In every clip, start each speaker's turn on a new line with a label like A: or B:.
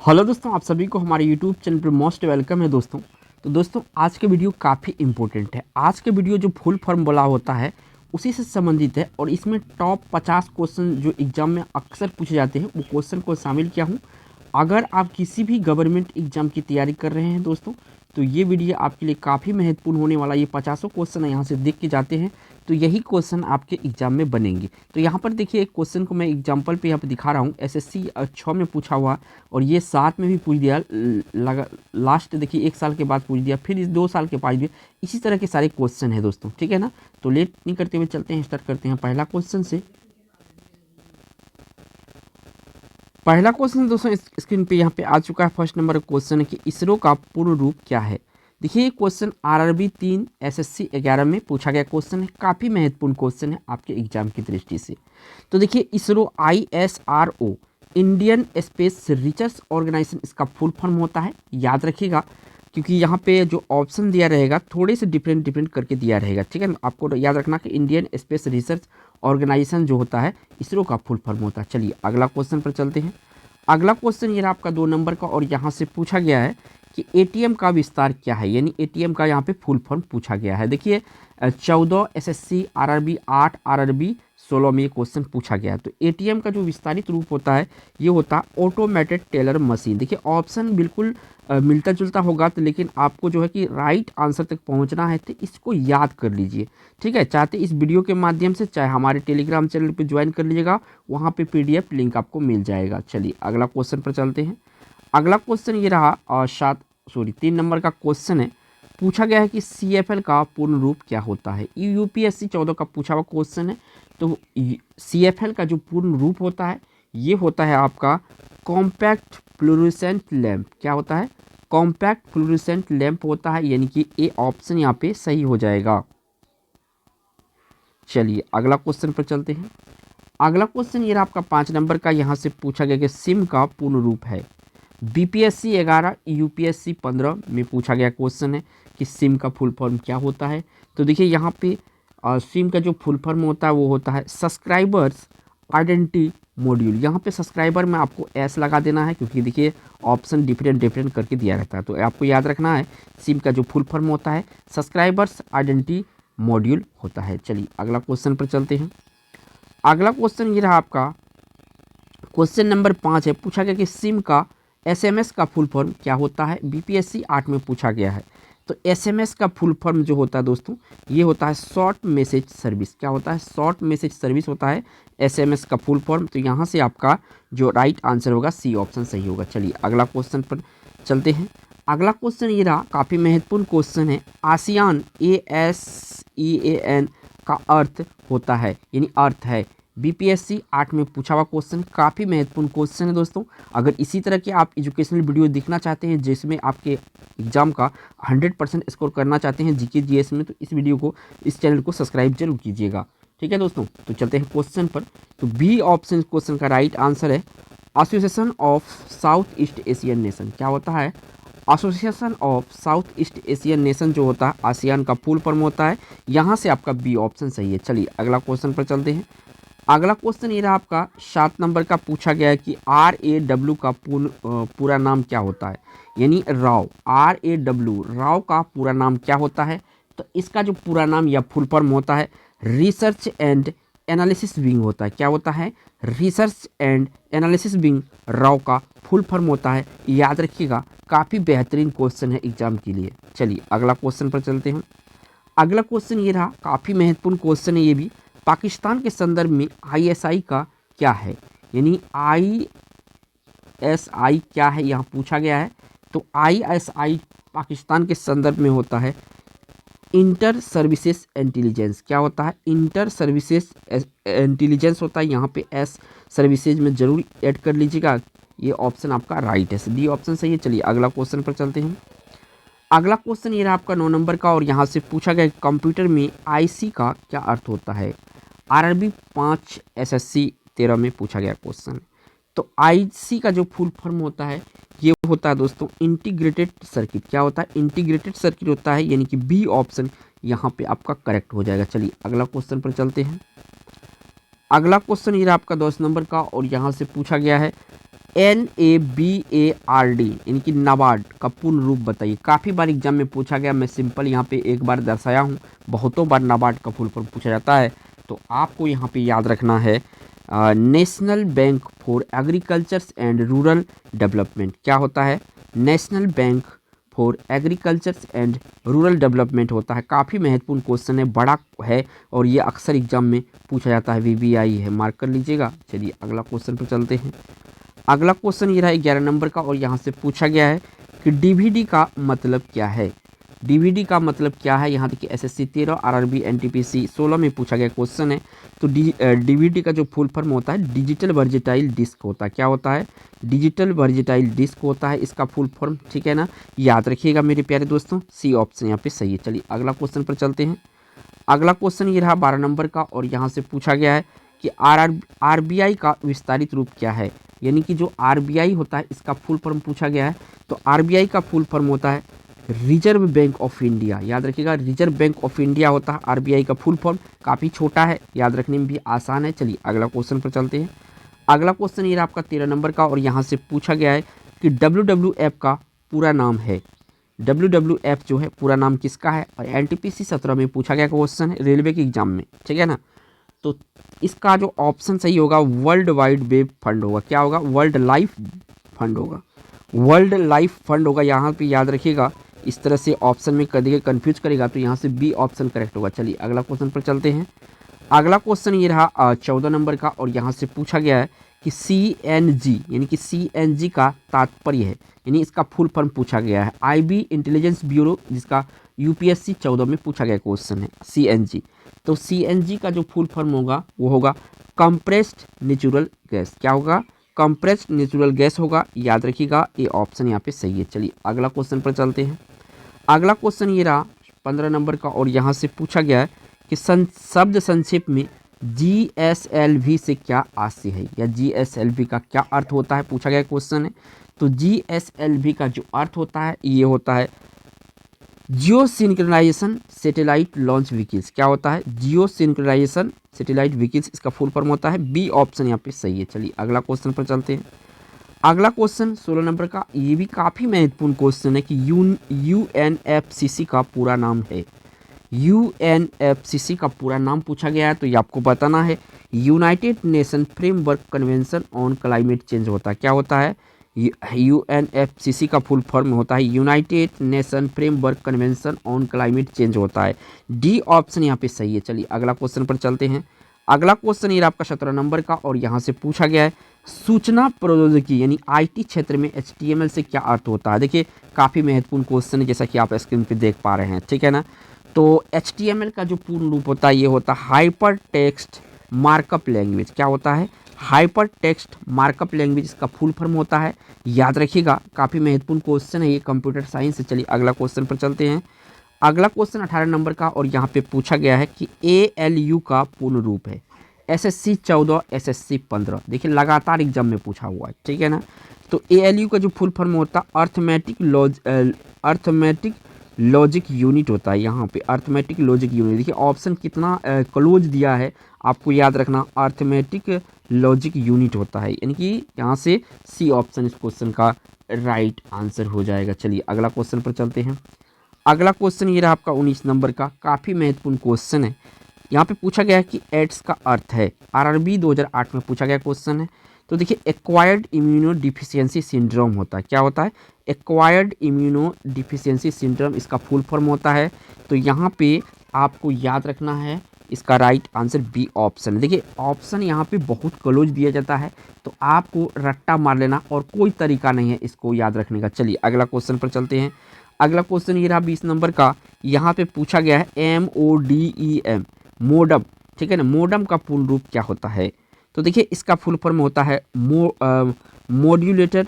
A: Hello दोस्तों, आप सभी को हमारे यूट्यूब चैनल पर मोस्ट वेलकम है दोस्तों। तो दोस्तों आज के वीडियो काफ़ी इंपॉर्टेंट है। आज के वीडियो जो फुल फॉर्म बोला होता है उसी से संबंधित है और इसमें टॉप 50 क्वेश्चन जो एग्ज़ाम में अक्सर पूछे जाते हैं वो क्वेश्चन को शामिल किया हूँ। अगर आप किसी भी गवर्नमेंट एग्ज़ाम की तैयारी कर रहे हैं दोस्तों तो ये वीडियो आपके लिए काफ़ी महत्वपूर्ण होने वाला। ये 50 क्वेश्चन यहाँ से देख के जाते हैं तो यही क्वेश्चन आपके एग्जाम में बनेंगे। तो यहाँ पर देखिए एक क्वेश्चन को मैं एग्जांपल पे यहाँ पे दिखा रहा हूँ। एसएससी 6 में पूछा हुआ और ये 7 में भी पूछ दिया, लगा लास्ट देखिए 1 साल के बाद पूछ दिया, फिर इस 2 साल के बाद दिया। इसी तरह के सारे क्वेश्चन है दोस्तों, ठीक है ना। तो लेट नहीं करते हुए चलते हैं, स्टार्ट करते हैं पहला क्वेश्चन से। पहला क्वेश्चन दोस्तों स्क्रीन पे यहाँ पे आ चुका है। फर्स्ट नंबर क्वेश्चन है कि इसरो का पूर्ण रूप क्या है। देखिए ये क्वेश्चन आरआरबी 3 एसएससी 11 में पूछा गया क्वेश्चन है। काफ़ी महत्वपूर्ण क्वेश्चन है आपके एग्जाम की दृष्टि से। तो देखिए ISRO ISRO Indian space research organisation इसका फुल फॉर्म होता है। याद रखिएगा क्योंकि यहाँ पे जो ऑप्शन दिया रहेगा थोड़े से डिफरेंट करके दिया रहेगा, ठीक है। आपको याद रखना कि इंडियन स्पेस रिसर्च ऑर्गेनाइजेशन जो होता है इसरो का फुल फॉर्म होता है। चलिए अगला क्वेश्चन पर चलते हैं। अगला क्वेश्चन ये आपका 2 नंबर का और यहाँ से पूछा गया है कि ATM का विस्तार क्या है, यानी ATM का यहाँ पे फुल फॉर्म पूछा गया है। देखिए 14 SSC RRB 8 RRB 16 में ये क्वेश्चन पूछा गया है। तो ATM का जो विस्तारित रूप होता है ये होता है ऑटोमेटेड टेलर मशीन। देखिए ऑप्शन बिल्कुल मिलता जुलता होगा तो लेकिन आपको जो है कि राइट आंसर तक पहुंचना है तो इसको याद कर लीजिए, ठीक है। चाहते इस वीडियो के माध्यम से चाहे हमारे टेलीग्राम चैनल पे ज्वाइन कर लीजिएगा, वहाँ पे PDF लिंक आपको मिल जाएगा। चलिए अगला क्वेश्चन पर चलते हैं। अगला क्वेश्चन ये रहा 3 नंबर का क्वेश्चन है। पूछा गया है कि CFL का पूर्ण रूप क्या होता है। UPSC 14 का पूछा हुआ क्वेश्चन है। तो CFL का जो पूर्ण रूप होता है ये होता है आपका कॉम्पैक्ट फ्लोरोसेंट लैंप। क्या होता है? कॉम्पैक्ट फ्लोरोसेंट लैंप होता है, यानी कि ए ऑप्शन यहाँ पे सही हो जाएगा। चलिए अगला क्वेश्चन पर चलते हैं। अगला क्वेश्चन ये आपका 5 नंबर का, यहाँ से पूछा गया कि सिम का पूर्ण रूप है। BPSC 11 UPSC 15 में पूछा गया क्वेश्चन है कि सिम का फुल फॉर्म क्या होता है। तो देखिए यहाँ पे सिम का जो फुल फॉर्म होता है वो होता है सब्सक्राइबर्स आइडेंटिटी मॉड्यूल। यहाँ पे सब्सक्राइबर में आपको S लगा देना है क्योंकि देखिए ऑप्शन डिफरेंट करके दिया रहता है। तो आपको याद रखना है सिम का जो फुल फॉर्म होता है सब्सक्राइबर्स आइडेंटिटी मॉड्यूल होता है। चलिए अगला क्वेश्चन पर चलते हैं। अगला क्वेश्चन ये रहा आपका क्वेश्चन नंबर 5 है। पूछा गया कि सिम का SMS का फुल फॉर्म क्या होता है। BPSC 8 में पूछा गया है। तो SMS का फुल फॉर्म जो होता है दोस्तों ये होता है शॉर्ट मैसेज सर्विस। क्या होता है? शॉर्ट मैसेज सर्विस होता है SMS का फुल फॉर्म। तो यहाँ से आपका जो राइट आंसर होगा C ऑप्शन सही होगा। चलिए अगला क्वेश्चन पर चलते हैं। अगला क्वेश्चन ये रहा, काफ़ी महत्वपूर्ण क्वेश्चन है। आसियान ASEAN का अर्थ होता है, यानी अर्थ है। BPSC 8 में पूछा हुआ क्वेश्चन, काफ़ी महत्वपूर्ण क्वेश्चन है दोस्तों। अगर इसी तरह के आप एजुकेशनल वीडियो देखना चाहते हैं जिसमें आपके एग्जाम का 100% स्कोर करना चाहते हैं GK GS में, तो इस वीडियो को, इस चैनल को सब्सक्राइब जरूर कीजिएगा, ठीक है दोस्तों। तो चलते हैं क्वेश्चन पर। तो B ऑप्शन क्वेश्चन का राइट आंसर है association of south east Asian nation. क्या होता है? Association of south east Asian nation जो होता है आसियान का फुल फॉर्म होता है। यहाँ से आपका B ऑप्शन सही है। चलिए अगला क्वेश्चन पर चलते हैं। अगला क्वेश्चन ये रहा आपका 7 नंबर का। पूछा गया है कि RAW का पूरा नाम क्या होता है, यानी राव। RAW राव का पूरा नाम क्या होता है? तो इसका जो पूरा नाम या फुल फॉर्म होता है रिसर्च एंड एनालिसिस विंग होता है। क्या होता है? Research and analysis wing Rao का फुल फॉर्म होता है। याद रखिएगा, काफ़ी बेहतरीन क्वेश्चन है एग्जाम के लिए। चलिए अगला क्वेश्चन पर चलते हैं। अगला क्वेश्चन ये रहा, काफ़ी महत्वपूर्ण क्वेश्चन है ये भी। पाकिस्तान के संदर्भ में ISI का क्या है, यानी ISI क्या है यहाँ पूछा गया है। तो ISI पाकिस्तान के संदर्भ में होता है इंटर सर्विसेज इंटेलिजेंस। क्या होता है? इंटर सर्विसेज इंटेलिजेंस होता है। यहाँ पे S सर्विसेज में जरूर ऐड कर लीजिएगा। ये ऑप्शन आपका राइट है, D ऑप्शन सही है। चलिए अगला क्वेश्चन पर चलते हैं। अगला क्वेश्चन ये रहा आपका 9 नंबर का और यहाँ से पूछा गया कंप्यूटर में IC का क्या अर्थ होता है। RRB 5 SSC 13 में पूछा गया क्वेश्चन। तो IC का जो फुल फॉर्म होता है ये होता है दोस्तों इंटीग्रेटेड सर्किट। क्या होता है? इंटीग्रेटेड सर्किट होता है, यानी कि B ऑप्शन यहाँ पे आपका करेक्ट हो जाएगा। चलिए अगला क्वेश्चन पर चलते हैं। अगला क्वेश्चन ये रहा आपका 10 नंबर का और यहाँ से पूछा गया है NABARD यानी कि नाबार्ड का पूर्ण रूप बताइए। काफ़ी बार एग्जाम में पूछा गया, मैं सिंपल यहाँ पे एक बार दर्शाया हूँ, बहुतों बार नाबार्ड का फुल फॉर्म पूछा जाता है। तो आपको यहाँ पे याद रखना है national bank for agricultures and rural development. क्या होता है? National bank for agricultures and rural development होता है। काफ़ी महत्वपूर्ण क्वेश्चन है, बड़ा है और ये अक्सर एग्जाम में पूछा जाता है, VBI है, मार्क कर लीजिएगा। चलिए अगला क्वेश्चन पर चलते हैं। अगला क्वेश्चन ये रहा 11 नंबर का और यहाँ से पूछा गया है कि डीवीडी का मतलब क्या है। डीवीडी का मतलब क्या है? यहाँ देखिए SSC 13, RRB NTPC 16 में पूछा गया क्वेश्चन है। तो डीवीडी का जो फुल फॉर्म होता है डिजिटल वर्जेटाइल डिस्क होता है। क्या होता है? डिजिटल वर्जेटाइल डिस्क होता है इसका फुल फॉर्म, ठीक है ना, याद रखिएगा मेरे प्यारे दोस्तों। सी ऑप्शन यहाँ पे सही है। चलिए अगला क्वेश्चन पर चलते हैं। अगला क्वेश्चन ये रहा 12 नंबर का और यहाँ से पूछा गया है कि RBI का विस्तारित रूप क्या है। यानी कि जो RBI होता है इसका फुल फॉर्म पूछा गया है। तो RBI का फुल फॉर्म होता है रिजर्व बैंक ऑफ इंडिया। याद रखिएगा, रिजर्व बैंक ऑफ इंडिया होता है RBI का फुल फॉर्म। काफ़ी छोटा है, याद रखने में भी आसान है। चलिए अगला क्वेश्चन पर चलते हैं। अगला क्वेश्चन ये रहा आपका 13 नंबर का और यहाँ से पूछा गया है कि WWF का पूरा नाम है। WWF जो है पूरा नाम किसका है? और NTPC 17 में पूछा गया क्वेश्चन है रेलवे के एग्जाम में, ठीक है ना। तो इसका जो ऑप्शन सही होगा वर्ल्ड वाइड वेब फंड होगा। क्या होगा? वर्ल्ड लाइफ फंड होगा। वर्ल्ड लाइफ फंड होगा, यहाँ पे याद रखिएगा। इस तरह से ऑप्शन में कभी कंफ्यूज करेगा तो यहाँ से B ऑप्शन करेक्ट होगा। चलिए अगला क्वेश्चन पर चलते हैं। अगला क्वेश्चन ये रहा 14 नंबर का और यहाँ से पूछा गया है कि CNG यानी कि CNG का तात्पर्य है, यानी इसका फुल फॉर्म पूछा गया है। IB इंटेलिजेंस ब्यूरो, जिसका UPSC 14 में पूछा गया क्वेश्चन है CNG। तो CNG का जो फुल फॉर्म होगा वो होगा कंप्रेस्ड नेचुरल गैस। क्या होगा? कंप्रेस्ड नेचुरल गैस होगा, याद रखिएगा। ये ऑप्शन यहाँ पे सही है। चलिए अगला क्वेश्चन पर चलते हैं। अगला क्वेश्चन ये रहा 15 नंबर का और यहाँ से पूछा गया है कि शब्द संक्षेप में GSLV से क्या आशय है, या GSLV का क्या अर्थ होता है, पूछा गया क्वेश्चन है। तो GSLV का जो अर्थ होता है ये होता है जियो सिंक्रोनाइजेशन सैटेलाइट लॉन्च व्हीकल्स। क्या होता है? जियो सिंक्रोनाइजेशन सैटेलाइट व्हीकल्स, इसका फुल फॉर्म होता है। B ऑप्शन यहाँ पे सही है। चलिए अगला क्वेश्चन पर चलते हैं। अगला क्वेश्चन 16 नंबर का, ये भी काफ़ी महत्वपूर्ण क्वेश्चन है कि UNFCC का पूरा नाम है। UNFCC का पूरा नाम पूछा गया है तो ये आपको बताना है। United nation framework convention on climate change होता है। क्या होता है? UNFCC का फुल फॉर्म होता है United nation framework convention on climate change होता है। D ऑप्शन यहाँ पे सही है। चलिए अगला क्वेश्चन पर चलते हैं। अगला क्वेश्चन ये आपका 17 नंबर का और यहाँ से पूछा गया है सूचना प्रौद्योगिकी यानी IT क्षेत्र में HTML से क्या अर्थ होता है। देखिए काफ़ी महत्वपूर्ण क्वेश्चन है, जैसा कि आप स्क्रीन पे देख पा रहे हैं, ठीक है ना। तो HTML का जो पूर्ण रूप होता है ये होता है हाइपर टेक्स्ट मार्कअप लैंग्वेज। क्या होता है? हाइपर टेक्स्ट मार्कअप लैंग्वेज, इसका फुल फॉर्म होता है, याद रखिएगा। काफ़ी महत्वपूर्ण क्वेश्चन है ये, कंप्यूटर साइंस से। चलिए अगला क्वेश्चन पर चलते हैं। अगला क्वेश्चन 18 नंबर का और यहाँ पे पूछा गया है कि ALU का पूर्ण रूप है। SSC 14, SSC 15, देखिए लगातार एग्जाम में पूछा हुआ है, ठीक है ना। तो ALU का जो फुल फॉर्म होता है अर्थमेटिक लॉजिक यूनिट होता है। यहाँ पे अर्थमेटिक लॉजिक यूनिट, देखिए ऑप्शन कितना क्लोज दिया है, आपको याद रखना। अर्थमेटिक लॉजिक यूनिट होता है, यानी कि यहाँ से C ऑप्शन इस क्वेश्चन का राइट आंसर हो जाएगा। चलिए अगला क्वेश्चन पर चलते हैं। अगला क्वेश्चन ये रहा आपका 19 नंबर का, काफ़ी महत्वपूर्ण क्वेश्चन है। यहाँ पे पूछा गया है कि एड्स का अर्थ है। RRB 2008 में पूछा गया क्वेश्चन है। तो देखिए एक्वायर्ड इम्यूनो डिफिशियंसी सिंड्रोम होता है। क्या होता है? एक्वायर्ड इम्यूनो डिफिशियंसी सिंड्रोम, इसका फुल फॉर्म होता है। तो यहाँ पे आपको याद रखना है, इसका राइट आंसर B ऑप्शन है। देखिए ऑप्शन यहाँ पे बहुत क्लोज दिया जाता है तो आपको रट्टा मार लेना और कोई तरीका नहीं है इसको याद रखने का। चलिए अगला क्वेश्चन पर चलते हैं। अगला क्वेश्चन ये रहा 20 नंबर का, यहाँ पे पूछा गया है MODEM मोडम, ठीक है ना। मोडम का पूर्ण रूप क्या होता है? तो देखिए इसका फुल फॉर्म होता है मॉड्यूलेटर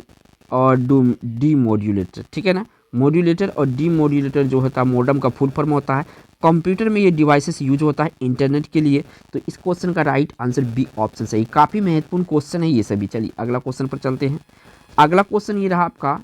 A: और डीमॉड्यूलेटर, ठीक है ना। मॉड्यूलेटर और डीमॉड्यूलेटर जो होता है मोडम का फुल फॉर्म होता है। कंप्यूटर में ये डिवाइसेस यूज होता है इंटरनेट के लिए। तो इस क्वेश्चन का राइट आंसर B ऑप्शन सही। काफ़ी महत्वपूर्ण क्वेश्चन है ये सभी। चलिए अगला क्वेश्चन पर चलते हैं। अगला क्वेश्चन ये रहा आपका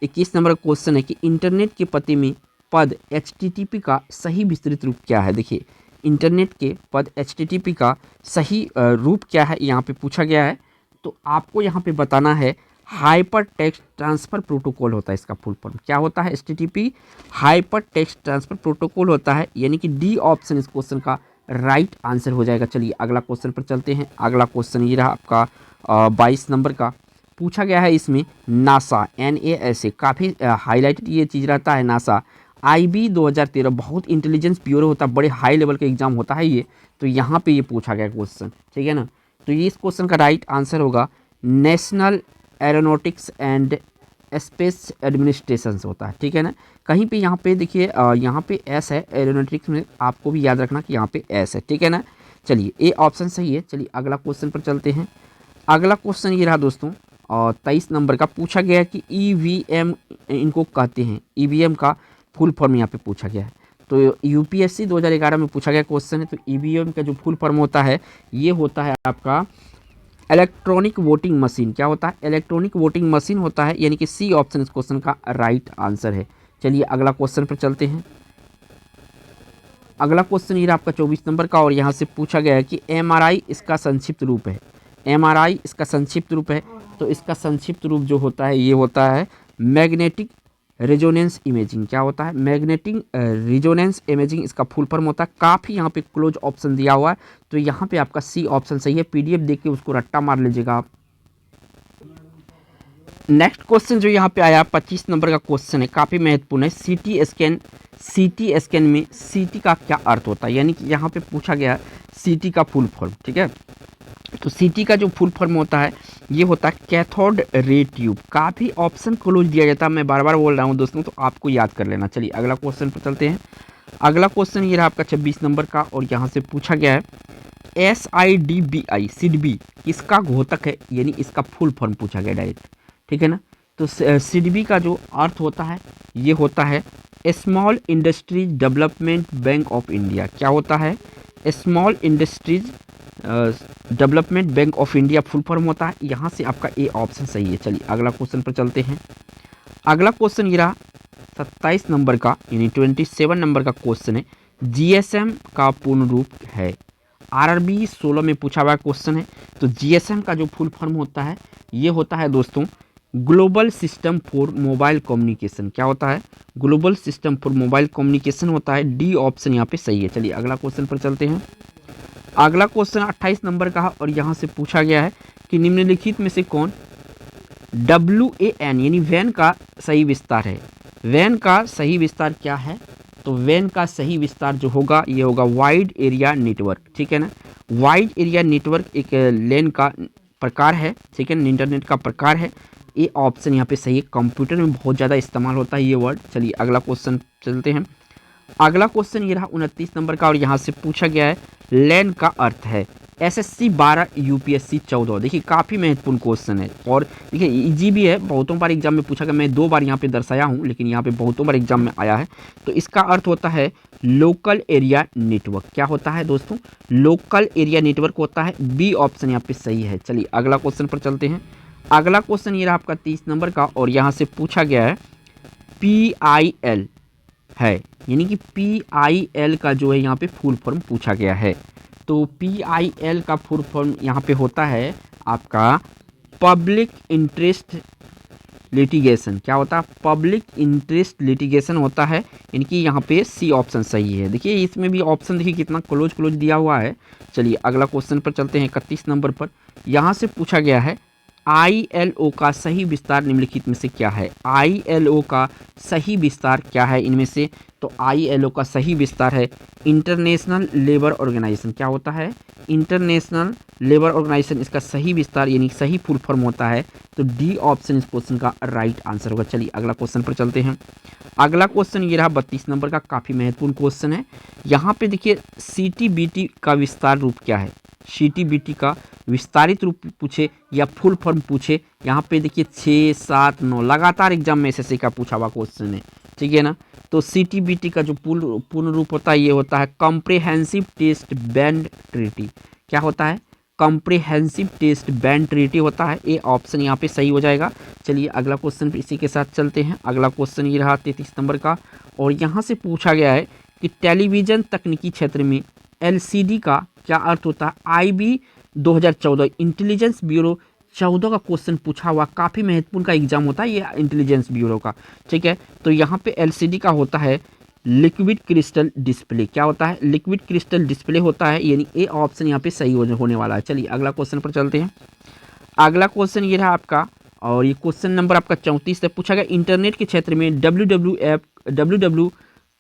A: 21 नंबर क्वेश्चन है कि इंटरनेट के पते में पद HTTP का सही विस्तृत रूप क्या है। देखिए इंटरनेट के पद HTTP का सही रूप क्या है यहाँ पे पूछा गया है। तो आपको यहाँ पे बताना है हाइपर टेक्स्ट ट्रांसफ़र प्रोटोकॉल होता है इसका फुल फॉर्म। क्या होता है? HTTP hyper text transfer protocol होता है, यानी कि डी ऑप्शन इस क्वेश्चन का राइट आंसर हो जाएगा। चलिए अगला क्वेश्चन पर चलते हैं। अगला क्वेश्चन ये रहा आपका 22 नंबर का। पूछा गया है इसमें नासा NASA काफ़ी हाईलाइटेड ये चीज़ रहता है। नासा IB 2013 बहुत इंटेलिजेंस ब्यूरो होता है, बड़े हाई लेवल का एग्जाम होता है ये। तो यहाँ पे ये पूछा गया क्वेश्चन, ठीक है ना। तो ये इस क्वेश्चन का राइट आंसर होगा national aeronautics and space administration होता है, ठीक है ना। कहीं पे यहाँ पे देखिए यहाँ पे एस है, एरोनॉटिक्स में आपको भी याद रखना कि यहाँ पे एस है, ठीक है ना। चलिए ए ऑप्शन सही है। चलिए अगला क्वेश्चन पर चलते हैं। अगला क्वेश्चन ये रहा दोस्तों और 23 नंबर का। पूछा गया है कि EVM इनको कहते हैं, EVM का फुल फॉर्म यहाँ पे पूछा गया है। तो UPSC 2011 में पूछा गया क्वेश्चन है। तो EVM का जो फुल फॉर्म होता है ये होता है आपका इलेक्ट्रॉनिक वोटिंग मशीन। क्या होता है? इलेक्ट्रॉनिक वोटिंग मशीन होता है, यानी कि सी ऑप्शन इस क्वेश्चन का राइट आंसर है। चलिए अगला क्वेश्चन पर चलते हैं। अगला क्वेश्चन ये आपका 24 नंबर का और यहाँ से पूछा गया है कि MRI इसका संक्षिप्त रूप है। MRI इसका संक्षिप्त रूप है। तो इसका संक्षिप्त रूप जो होता है ये होता है मैग्नेटिक रेजोनेंस इमेजिंग। क्या होता है? मैग्नेटिक रेजोनेंस इमेजिंग इसका फुल फॉर्म होता है। काफ़ी यहाँ पे क्लोज ऑप्शन दिया हुआ है, तो यहाँ पे आपका सी ऑप्शन सही है। PDF देख के उसको रट्टा मार लीजिएगा आप। नेक्स्ट क्वेश्चन जो यहाँ पे आया 25 नंबर का क्वेश्चन है, काफ़ी महत्वपूर्ण है। CT स्कैन में CT का क्या अर्थ होता है, यानी कि यहाँ पे पूछा गया CT का फुल फॉर्म, ठीक है। तो CT का जो फुल फॉर्म होता है ये होता है कैथोड रे ट्यूब। काफ़ी ऑप्शन क्लोज दिया जाता है, मैं बार बार बोल रहा हूँ दोस्तों, तो आपको याद कर लेना। चलिए अगला क्वेश्चन पर चलते हैं। अगला क्वेश्चन ये रहा आपका 26 नंबर का और यहाँ से पूछा गया है SIDBI किसका घोतक है, यानी इसका फुल फॉर्म पूछा गया डायरेक्ट, ठीक है ना। तो SIDBI का जो अर्थ होता है ये होता है small industries development bank of India. क्या होता है? Small industries development bank of India full form होता है। यहाँ से आपका ए ऑप्शन सही है। चलिए अगला क्वेश्चन पर चलते हैं। अगला क्वेश्चन ये रहा 27 नंबर का, यानी 27 नंबर का क्वेश्चन है। GSM का पूर्ण रूप है। RRB 16 में पूछा हुआ क्वेश्चन है। तो GSM का जो फुल फॉर्म होता है ये होता है दोस्तों global system for mobile communication. क्या होता है? Global system for mobile communication होता है। डी ऑप्शन यहाँ पे सही है। चलिए अगला क्वेश्चन पर चलते हैं। अगला क्वेश्चन 28 नंबर का है और यहाँ से पूछा गया है कि निम्नलिखित में से कौन WAN यानी वैन का सही विस्तार है। वैन का सही विस्तार क्या है? तो वैन का सही विस्तार जो होगा ये होगा वाइड एरिया नेटवर्क, ठीक है ना। वाइड एरिया नेटवर्क एक लेन का प्रकार है, ठीक है, इंटरनेट का प्रकार है। ये ऑप्शन यहाँ पे सही है। कंप्यूटर में बहुत ज़्यादा इस्तेमाल होता है ये वर्ड। चलिए अगला क्वेश्चन चलते हैं। अगला क्वेश्चन ये रहा 29 नंबर का और यहाँ से पूछा गया है लैन का अर्थ है SSC 12 UPSC 14। देखिए काफ़ी महत्वपूर्ण क्वेश्चन है और देखिए इजी भी है, बहुतों बार एग्जाम में पूछा गया। मैं 2 बार यहाँ पे दर्शाया हूँ, लेकिन यहाँ पे बहुतों बार एग्जाम में आया है। तो इसका अर्थ होता है लोकल एरिया नेटवर्क। क्या होता है दोस्तों? लोकल एरिया नेटवर्क होता है। बी ऑप्शन यहाँ पे सही है। चलिए अगला क्वेश्चन पर चलते हैं। अगला क्वेश्चन ये रहा आपका 30 नंबर का और यहाँ से पूछा गया है PIL है, यानी कि PIL का जो है यहाँ पे फुल फॉर्म पूछा गया है। तो PIL का फुल फॉर्म यहाँ पे होता है आपका पब्लिक इंटरेस्ट लिटिगेशन। क्या होता है? पब्लिक इंटरेस्ट लिटिगेशन होता है, यानी कि यहाँ पे सी ऑप्शन सही है। देखिए इसमें भी ऑप्शन देखिए कितना क्लोज दिया हुआ है। चलिए अगला क्वेश्चन पर चलते हैं 31 नंबर पर। यहाँ से पूछा गया है ILO का सही विस्तार निम्नलिखित में से क्या है? ILO का सही विस्तार क्या है इनमें से? तो ILO का सही विस्तार है इंटरनेशनल लेबर ऑर्गेनाइजेशन। क्या होता है? इंटरनेशनल लेबर ऑर्गेनाइजेशन इसका सही विस्तार यानी सही फुल फॉर्म होता है। तो डी ऑप्शन इस क्वेश्चन का राइट आंसर होगा। चलिए अगला क्वेश्चन पर चलते हैं। अगला क्वेश्चन ये रहा 32 नंबर का, काफ़ी महत्वपूर्ण क्वेश्चन है। यहाँ पे देखिए CTBT का विस्तार रूप क्या है? CTBT का विस्तारित रूप पूछे या फुल फॉर्म पूछे, यहाँ पे देखिए 6, 7, 9 लगातार एग्जाम में SSC का पूछा हुआ क्वेश्चन है, ठीक है ना। तो CTBT का जो पूर्ण रूप होता है ये होता है कॉम्प्रिहेंसिव टेस्ट बैंड ट्रीटी। क्या होता है? कॉम्प्रिहेंसिव टेस्ट बैंड ट्रीटी होता है। ये ऑप्शन यहाँ पे सही हो जाएगा। चलिए अगला क्वेश्चन पे इसी के साथ चलते हैं। अगला क्वेश्चन ये रहा 33 नंबर का और यहाँ से पूछा गया है कि टेलीविज़न तकनीकी क्षेत्र में LCD का क्या अर्थ होता है? IB 2014 इंटेलिजेंस ब्यूरो 14 का क्वेश्चन पूछा हुआ, काफ़ी महत्वपूर्ण का एग्जाम होता है ये इंटेलिजेंस ब्यूरो का, ठीक है। तो यहाँ पे एलसीडी का होता है लिक्विड क्रिस्टल डिस्प्ले। क्या होता है? लिक्विड क्रिस्टल डिस्प्ले होता है, यानी ए ऑप्शन यहाँ पे सही होने वाला है। चलिए अगला क्वेश्चन पर चलते हैं। अगला क्वेश्चन ये रहा आपका, और ये क्वेश्चन नंबर आपका 34 से पूछा गया, इंटरनेट के क्षेत्र में www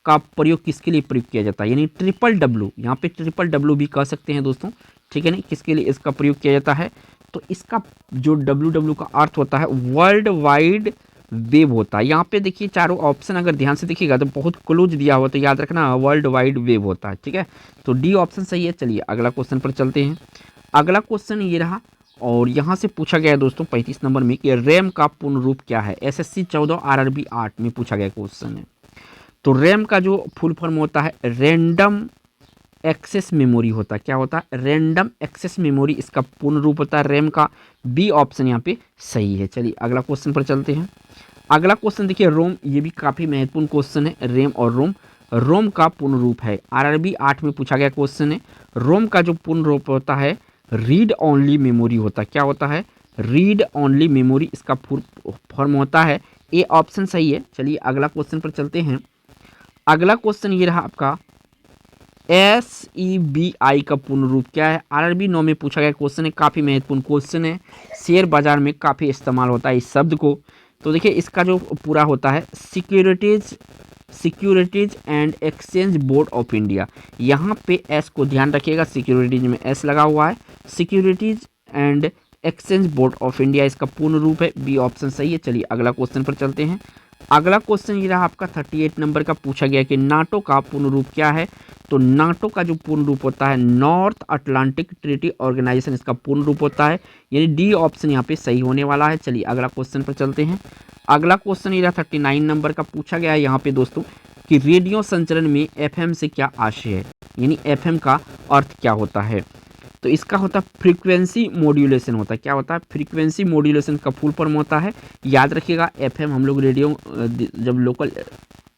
A: का प्रयोग किसके लिए प्रयोग किया जाता है, यानी WWW, यहाँ पे WWW भी कह सकते हैं दोस्तों, ठीक है ना, किसके लिए इसका प्रयोग किया जाता है। तो इसका जो WWW का अर्थ होता है वर्ल्ड वाइड वेब होता है। यहाँ पे देखिए चारों ऑप्शन अगर ध्यान से देखिएगा तो बहुत क्लोज दिया हुआ, तो याद रखना वर्ल्ड वाइड वेब होता है, ठीक है। तो डी ऑप्शन सही है। चलिए अगला क्वेश्चन पर चलते हैं। अगला क्वेश्चन ये रहा, और यहाँ से पूछा गया है दोस्तों 35 नंबर में कि रैम का पूर्ण रूप क्या है। SSC 14 RRB 8 में पूछा गया क्वेश्चन है। तो रैम का जो फुल फॉर्म होता है रैंडम एक्सेस मेमोरी होता है। क्या होता है? रैंडम एक्सेस मेमोरी इसका पूर्ण रूप होता है रैम का। बी ऑप्शन यहाँ पे सही है। चलिए अगला क्वेश्चन पर चलते हैं। अगला क्वेश्चन देखिए रोम, ये भी काफ़ी महत्वपूर्ण क्वेश्चन है। रैम और रोम, रोम का पूर्ण रूप है। RRB 8 में पूछा गया क्वेश्चन है। रोम का जो पूर्ण रूप होता है रीड ओनली मेमोरी होता है। क्या होता है? रीड ओनली मेमोरी इसका फुल फॉर्म होता है। ए ऑप्शन सही है। चलिए अगला क्वेश्चन पर चलते हैं। अगला क्वेश्चन ये रहा आपका, SEBI का पूर्ण रूप क्या है। RRB 9 में पूछा गया क्वेश्चन है, काफ़ी महत्वपूर्ण क्वेश्चन है। शेयर बाजार में काफ़ी इस्तेमाल होता है इस शब्द को। तो देखिए इसका जो पूरा होता है securities and exchange board of India. यहाँ पे एस को ध्यान रखिएगा, सिक्योरिटीज में एस लगा हुआ है। Securities and exchange board of India इसका पूर्ण रूप है। बी ऑप्शन सही है। चलिए अगला क्वेश्चन पर चलते हैं। अगला क्वेश्चन ये रहा आपका 38 नंबर का, पूछा गया कि नाटो का पूर्ण रूप क्या है। तो नाटो का जो पूर्ण रूप होता है नॉर्थ अटलांटिक ट्रीटी ऑर्गेनाइजेशन इसका पूर्ण रूप होता है, यानी डी ऑप्शन यहाँ पे सही होने वाला है। चलिए अगला क्वेश्चन पर चलते हैं। अगला क्वेश्चन ये रहा 39 नंबर का, पूछा गया है यहाँ पे दोस्तों कि रेडियो संचरण में FM से क्या आशय है, यानी FM का अर्थ क्या होता है। तो इसका होता है फ्रीक्वेंसी मॉड्यूलेशन होता है। क्या होता है? फ्रीक्वेंसी मॉड्यूलेशन का फुल फॉर्म होता है। याद रखिएगा FM हम लोग रेडियो जब लोकल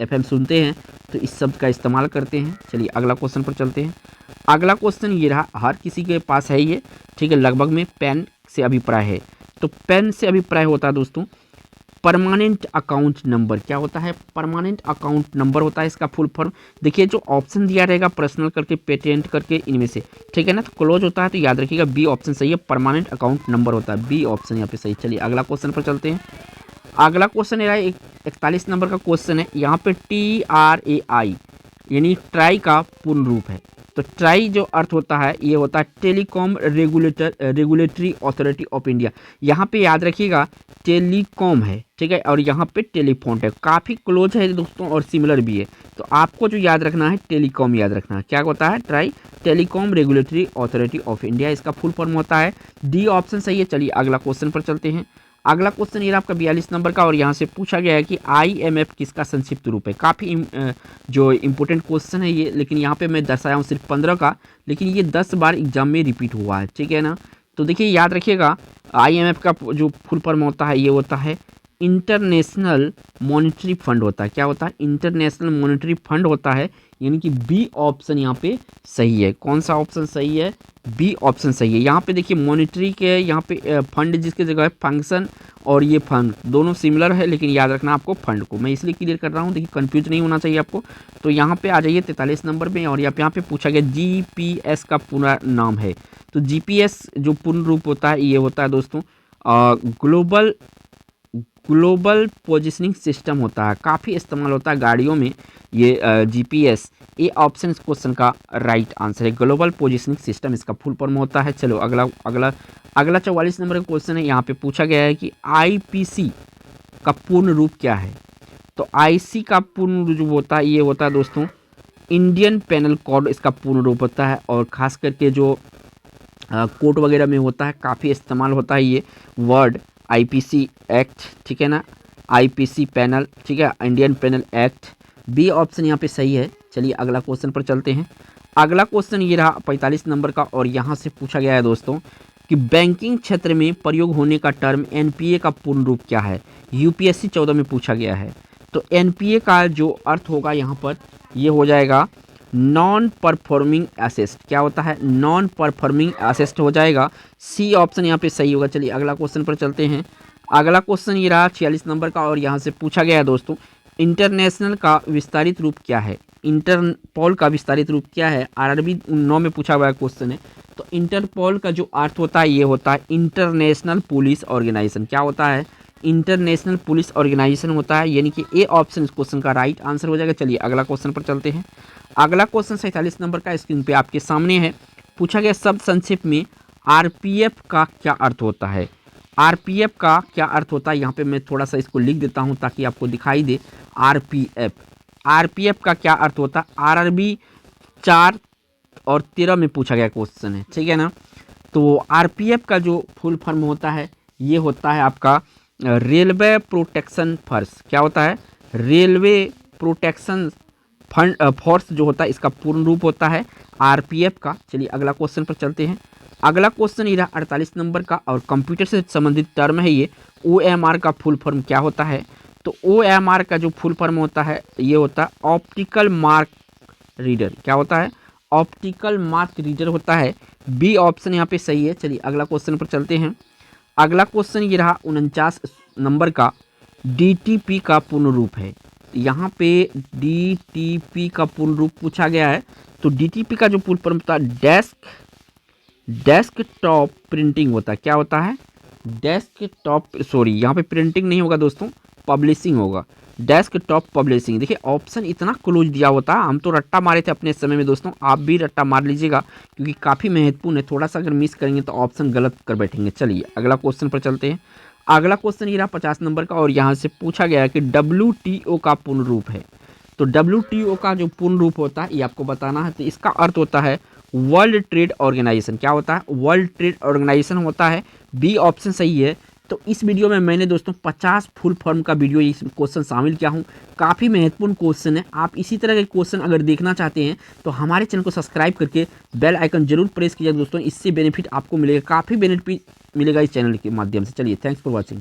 A: FM सुनते हैं तो इस शब्द का इस्तेमाल करते हैं। चलिए अगला क्वेश्चन पर चलते हैं। अगला क्वेश्चन ये रहा, हर किसी के पास है ये, ठीक है, लगभग में पेन से अभिप्राय है। तो पेन से अभिप्राय होता है दोस्तों परमानेंट अकाउंट नंबर। क्या होता है? परमानेंट अकाउंट नंबर होता है इसका फुल फॉर्म। देखिए जो ऑप्शन दिया रहेगा पर्सनल करके, पेटेंट करके, इनमें से, ठीक है ना, तो क्लोज होता है। तो याद रखिएगा बी ऑप्शन सही है, परमानेंट अकाउंट नंबर होता है। बी ऑप्शन यहाँ पे सही। चलिए अगला क्वेश्चन पर चलते हैं। अगला क्वेश्चन है 41 नंबर का क्वेश्चन है। यहाँ पे TRAI यानी ट्राई का पूर्ण रूप है। तो ट्राई जो अर्थ होता है ये होता है telecom regulatory authority of India. यहाँ पे याद रखिएगा टेलीकॉम है, ठीक है, और यहाँ पे टेलीफोन है, काफ़ी क्लोज है दोस्तों और सिमिलर भी है। तो आपको जो याद रखना है टेलीकॉम याद रखना है। क्या होता है? Try telecom regulatory authority of India इसका फुल फॉर्म होता है। डी ऑप्शन सही है। चलिए अगला क्वेश्चन पर चलते हैं। अगला क्वेश्चन ये आपका 42 नंबर का, और यहाँ से पूछा गया है कि IMF किसका संक्षिप्त रूप है। काफ़ी जो इम्पोर्टेंट क्वेश्चन है ये, लेकिन यहाँ पे मैं दर्शाया हूँ सिर्फ 15 का, लेकिन ये 10 बार एग्जाम में रिपीट हुआ है, ठीक है ना। तो देखिए याद रखिएगा IMF का जो फुल फॉर्म होता है ये होता है इंटरनेशनल मॉनेटरी फंड होता है। क्या होता है? इंटरनेशनल मॉनेटरी फंड होता है, यानी कि बी ऑप्शन यहाँ पे सही है। कौन सा ऑप्शन सही है? बी ऑप्शन सही है। यहाँ पे देखिए मॉनेटरी के यहाँ पे फंड जिसके जगह है फंक्शन, और ये फंड दोनों सिमिलर है, लेकिन याद रखना आपको फंड को, मैं इसलिए क्लियर कर रहा हूँ, देखिए कंफ्यूज नहीं होना चाहिए आपको। तो यहाँ पे आ जाइए 43 नंबर में, और यहाँ पे पूछा गया GPS का पूरा नाम है। तो GPS जो पूर्ण रूप होता है ये होता है दोस्तों ग्लोबल पोजिशनिंग सिस्टम होता है। काफ़ी इस्तेमाल होता है गाड़ियों में ये GPS। ए ऑप्शन इस क्वेश्चन का राइट आंसर है, ग्लोबल पोजिशनिंग सिस्टम इसका फुल फॉर्म होता है। चलो अगला 44 नंबर का क्वेश्चन है। यहाँ पे पूछा गया है कि IPC का पूर्ण रूप क्या है। तो IC का पूर्ण रूप होता है ये होता है दोस्तों इंडियन पेनल कोड इसका पूर्ण रूप होता है, और ख़ास करके जो कोर्ट वगैरह में होता है काफ़ी इस्तेमाल होता है ये वर्ड IPC एक्ट, ठीक है ना, IPC पैनल, ठीक है, Indian penal act. B option यहाँ पे सही है। चलिए अगला क्वेश्चन पर चलते हैं। अगला क्वेश्चन ये रहा 45 नंबर का, और यहाँ से पूछा गया है दोस्तों कि बैंकिंग क्षेत्र में प्रयोग होने का टर्म NPA का पूर्ण रूप क्या है। UPSC 14 में पूछा गया है। तो NPA का जो अर्थ होगा यहाँ पर ये हो जाएगा नॉन परफॉर्मिंग एसेट। क्या होता है? नॉन परफॉर्मिंग एसेट हो जाएगा। सी ऑप्शन यहाँ पे सही होगा। चलिए अगला क्वेश्चन पर चलते हैं। अगला क्वेश्चन ये रहा 46 नंबर का और यहाँ से पूछा गया है दोस्तों, इंटरनेशनल का विस्तारित रूप क्या है? इंटरपोल का विस्तारित रूप क्या है? आरआरबी 9 में पूछा हुआ क्वेश्चन है। तो इंटरपोल का जो अर्थ होता है ये होता है इंटरनेशनल पुलिस ऑर्गेनाइजेशन। क्या होता है? इंटरनेशनल पुलिस ऑर्गेनाइजेशन होता है, यानी कि ए ऑप्शन इस क्वेश्चन का राइट आंसर हो जाएगा। चलिए अगला क्वेश्चन पर चलते हैं। अगला क्वेश्चन 47 नंबर का स्क्रीन पे आपके सामने है। पूछा गया शब्द संक्षेप में आरपीएफ का क्या अर्थ होता है? आरपीएफ का क्या अर्थ होता है? यहाँ पे मैं थोड़ा सा इसको लिख देता हूँ ताकि आपको दिखाई दे। आरपीएफ, आरपीएफ का क्या अर्थ होता है? आरआरबी 4 और 13 में पूछा गया क्वेश्चन है, ठीक है ना। तो आरपीएफ का जो फुल फॉर्म होता है ये होता है आपका रेलवे प्रोटेक्शन फोर्स। क्या होता है? रेलवे प्रोटेक्शन फंड फोर्स जो होता है इसका पूर्ण रूप होता है आरपीएफ का। चलिए अगला क्वेश्चन पर चलते हैं। अगला क्वेश्चन ये रहा 48 नंबर का और कंप्यूटर से संबंधित टर्म है ये। ओएमआर का फुल फॉर्म क्या होता है? तो ओएमआर का जो फुल फॉर्म होता है ये होता है ऑप्टिकल मार्क रीडर। क्या होता है? ऑप्टिकल मार्क रीडर होता है। बी ऑप्शन यहाँ पे सही है। चलिए अगला क्वेश्चन पर चलते हैं। अगला क्वेश्चन ये रहा 49 नंबर का, डीटीपी का पूर्ण रूप है। यहाँ पे डीटीपी का पूर्ण रूप पूछा गया है। तो डीटीपी का जो पूर्ण फॉर्म होता है डेस्कटॉप प्रिंटिंग होता है। क्या होता है? डेस्कटॉप, सॉरी यहाँ पे प्रिंटिंग नहीं होगा दोस्तों, पब्लिशिंग होगा। Desktop publishing. देखिए ऑप्शन इतना क्लोज दिया होता है, हम तो रट्टा मारे थे अपने समय में दोस्तों, आप भी रट्टा मार लीजिएगा क्योंकि काफ़ी महत्वपूर्ण है। थोड़ा सा अगर मिस करेंगे तो ऑप्शन गलत कर बैठेंगे। चलिए अगला क्वेश्चन पर चलते हैं। अगला क्वेश्चन ये रहा 50 नंबर का और यहाँ से पूछा गया है कि WTO का पूर्ण रूप है। तो WTO का जो पूर्ण रूप होता है ये आपको बताना है। तो इसका अर्थ होता है वर्ल्ड ट्रेड ऑर्गेनाइजेशन। क्या होता है? वर्ल्ड ट्रेड ऑर्गेनाइजेशन होता है। बी ऑप्शन सही है। तो इस वीडियो में मैंने दोस्तों 50 फुल फॉर्म का वीडियो इस क्वेश्चन शामिल किया हूँ। काफ़ी महत्वपूर्ण क्वेश्चन है। आप इसी तरह के क्वेश्चन अगर देखना चाहते हैं तो हमारे चैनल को सब्सक्राइब करके बेल आइकन जरूर प्रेस कीजिए दोस्तों। इससे बेनिफिट आपको मिलेगा, काफ़ी बेनिफिट मिलेगा इस चैनल के माध्यम से। चलिए थैंक्स फॉर वॉचिंग।